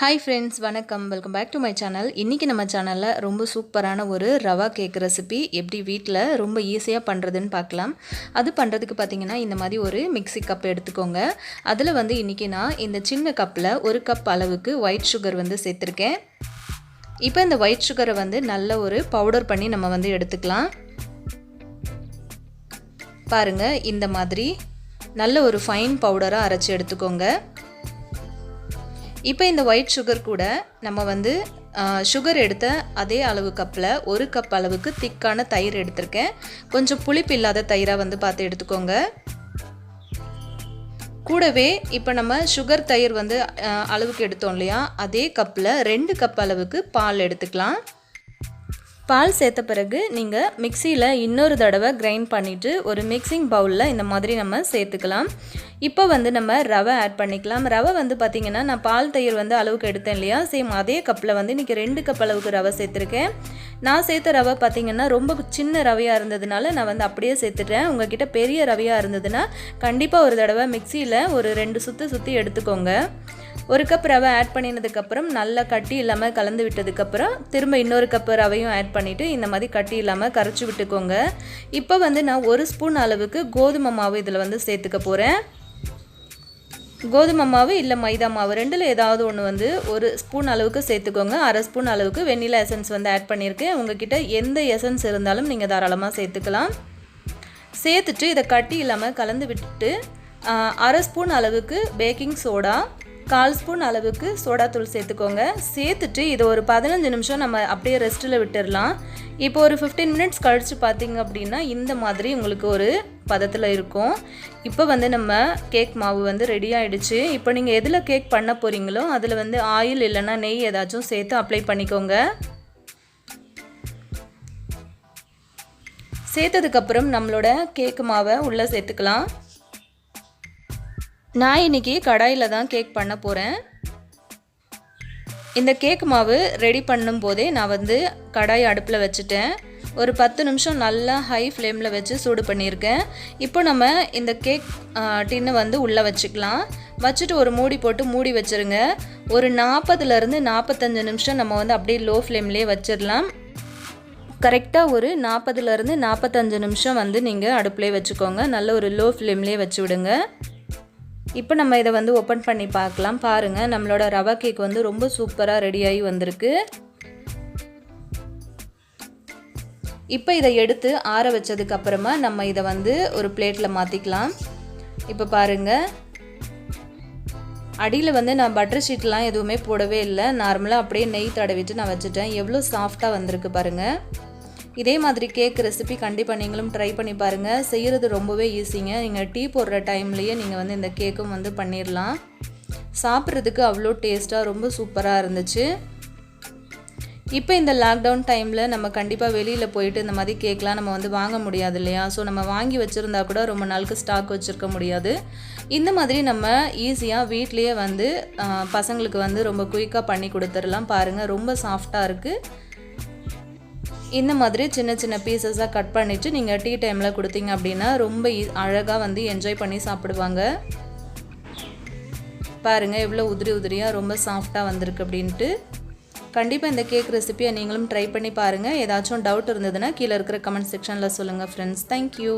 Hi friends, வணக்கம். Welcome back to my channel. இன்றைக்கி நம்ம சேனலில் ரொம்ப சூப்பரான ஒரு ரவா கேக் ரெசிபி எப்படி வீட்டில் ரொம்ப ஈஸியாக பண்ணுறதுன்னு பார்க்கலாம். அது பண்ணுறதுக்கு பார்த்திங்கன்னா இந்த மாதிரி ஒரு மிக்ஸி கப் எடுத்துக்கோங்க. அதில் இன்றைக்கி நான் இந்த சின்ன கப்பில் 1 கப் அளவுக்கு ஒயிட் சுகர் சேர்த்துருக்கேன். இப்போ இந்த ஒயிட் சுகரை நல்ல ஒரு பவுடர் பண்ணி நம்ம எடுத்துக்கலாம். பாருங்கள், இந்த மாதிரி நல்ல ஒரு ஃபைன் பவுடராக அரைச்சி எடுத்துக்கோங்க. இப்போ இந்த ஒயிட் சுகர் கூட நம்ம சுகர் எடுத்த அதே அளவு கப்பில் 1 கப் அளவுக்கு திக்கான தயிர் எடுத்திருக்கேன். கொஞ்சம் புளிப்பு இல்லாத தயிராக பார்த்து எடுத்துக்கோங்க. கூடவே இப்போ நம்ம சுகர் தயிர் அளவுக்கு எடுத்தோம் இல்லையா, அதே கப்பில் 2 கப் அளவுக்கு பால் எடுத்துக்கலாம். பால் சேர்த்த பிறகு நீங்கள் மிக்சியில் இன்னொரு தடவை கிரைண்ட் பண்ணிவிட்டு ஒரு மிக்சிங் பவுலில் இந்த மாதிரி நம்ம சேர்த்துக்கலாம். இப்போ நம்ம ரவை ஆட் பண்ணிக்கலாம். ரவை பார்த்திங்கன்னா நான் பால் தயிர் அளவுக்கு எடுத்தேன் இல்லையா, சேம் அதே கப்பில் இன்றைக்கி 2 கப் அளவுக்கு ரவை சேர்த்துருக்கேன். நான் சேர்த்த ரவை பார்த்திங்கன்னா ரொம்ப சின்ன ரவையாக இருந்ததுனால நான் அப்படியே சேர்த்துட்டேன். உங்கள்கிட்ட பெரிய ரவையாக இருந்ததுன்னா கண்டிப்பாக ஒரு தடவை மிக்சியில் ஒரு 2 சுற்றி எடுத்துக்கோங்க. 1 கப் ரவை ஆட் பண்ணினதுக்கப்புறம் நல்லா கட்டி இல்லாமல் கலந்து விட்டதுக்கப்புறம் திரும்ப இன்னொரு கப் ரவையும் ஆட் பண்ணிவிட்டு இந்த மாதிரி கட்டி இல்லாமல் கரைச்சி விட்டுக்கோங்க. இப்போ நான் 1 ஸ்பூன் அளவுக்கு கோதுமை மாவு இதில் சேர்த்துக்க போகிறேன். கோதுமை மாவு இல்லை மைதா மாவு ரெண்டில் ஏதாவது ஒன்று 1 ஸ்பூன் அளவுக்கு சேர்த்துக்கோங்க. 1/2 ஸ்பூன் அளவுக்கு வெண்ணிலா எசன்ஸ் ஆட் பண்ணியிருக்கேன். உங்ககிட்ட எந்த எசன்ஸ் இருந்தாலும் நீங்கள் தாராளமாக சேர்த்துக்கலாம். சேர்த்துட்டு இதை கட்டி இல்லாமல் கலந்து விட்டுட்டு 1/2 ஸ்பூன் அளவுக்கு பேக்கிங் சோடா, 1/4 ஸ்பூன் அளவுக்கு சோடாத்தூள் சேர்த்துக்கோங்க. சேர்த்துட்டு இதை ஒரு 15 நிமிஷம் நம்ம அப்படியே ரெஸ்ட்டில் விட்டுடலாம். இப்போ ஒரு 15 மினிட்ஸ் கழித்து பார்த்திங்க அப்படின்னா இந்த மாதிரி உங்களுக்கு ஒரு பதத்தில் இருக்கும். இப்போ நம்ம கேக் மாவு ரெடி ஆகிடுச்சு. இப்போ நீங்கள் எதில் கேக் பண்ண போகிறீங்களோ அதில் ஆயில் இல்லைன்னா நெய் ஏதாச்சும் சேர்த்து அப்ளை பண்ணிக்கோங்க. சேர்த்ததுக்கப்புறம் நம்மளோட கேக் மாவை உள்ளே சேர்த்துக்கலாம். நான் இன்றைக்கி கடாயில் தான் கேக் பண்ண போகிறேன். இந்த கேக் மாவு ரெடி பண்ணும்போதே நான் கடாய் அடுப்பில் வச்சுட்டேன். ஒரு 10 நிமிஷம் நல்லா ஹை ஃப்ளேமில் வச்சு சூடு பண்ணியிருக்கேன். இப்போ நம்ம இந்த கேக் டின்னு உள்ளே வச்சுக்கலாம். வச்சுட்டு ஒரு மூடி போட்டு மூடி வச்சுருங்க. ஒரு 40லேருந்து 45 நிமிஷம் நம்ம அப்படியே லோ ஃப்ளேம்லேயே வச்சிடலாம். கரெக்டாக ஒரு 40லேருந்து 45 நிமிஷம் நீங்கள் அடுப்புலேயே வச்சுக்கோங்க. நல்ல ஒரு லோ ஃப்ளேம்லேயே வச்சு விடுங்க. இப்போ நம்ம இதை ஓப்பன் பண்ணி பார்க்கலாம். பாருங்கள், நம்மளோட ரவா கேக் ரொம்ப சூப்பராக ரெடியாகி வந்திருக்கு. இப்போ இதை எடுத்து ஆற வச்சதுக்கப்புறமா நம்ம இதை ஒரு பிளேட்டில் மாற்றிக்கலாம். இப்போ பாருங்கள், அடியில் நான் பட்டர் ஷீட்லாம் எதுவுமே போடவே இல்லை. நார்மலாக அப்படியே நெய் தடவிட்டு நான் வச்சுட்டேன். எவ்வளோ சாஃப்டாக வந்திருக்கு பாருங்கள். இதே மாதிரி கேக் ரெசிபி கண்டிப்பாக நீங்களும் ட்ரை பண்ணி பாருங்கள். செய்கிறது ரொம்பவே ஈஸிங்க. நீங்கள் டீ போடுற டைம்லேயே நீங்கள் இந்த கேக்கும் பண்ணிடலாம். சாப்பிட்றதுக்கு அவ்வளோ டேஸ்ட்டாக ரொம்ப சூப்பராக இருந்துச்சு. இப்போ இந்த லாக்டவுன் டைமில் நம்ம கண்டிப்பாக வெளியில் போயிட்டு இந்த மாதிரி கேக்லாம் நம்ம வாங்க முடியாது இல்லையா. ஸோ நம்ம வாங்கி வச்சுருந்தா கூட ரொம்ப நாளுக்கு ஸ்டாக் வச்சுருக்க முடியாது. இந்த மாதிரி நம்ம ஈஸியாக வீட்லேயே பசங்களுக்கு ரொம்ப குயிக்காக பண்ணி கொடுத்துடலாம். பாருங்கள், ரொம்ப சாஃப்டாக இருக்குது. இந்த மாதிரி சின்ன சின்ன பீசஸாக கட் பண்ணிவிட்டு நீங்கள் டீ டைமில் கொடுத்தீங்க அப்படின்னா ரொம்ப அழகாக என்ஜாய் பண்ணி சாப்பிடுவாங்க. பாருங்கள், எவ்வளோ உதிரியாக ரொம்ப சாஃப்டாக வந்திருக்கு அப்படின்ட்டு. கண்டிப்பாக இந்த கேக் ரெசிபியை நீங்களும் ட்ரை பண்ணி பாருங்கள். ஏதாச்சும் டவுட் இருந்ததுன்னா கீழே இருக்கிற கமெண்ட் செக்ஷனில் சொல்லுங்கள் ஃப்ரெண்ட்ஸ். தேங்க்யூ.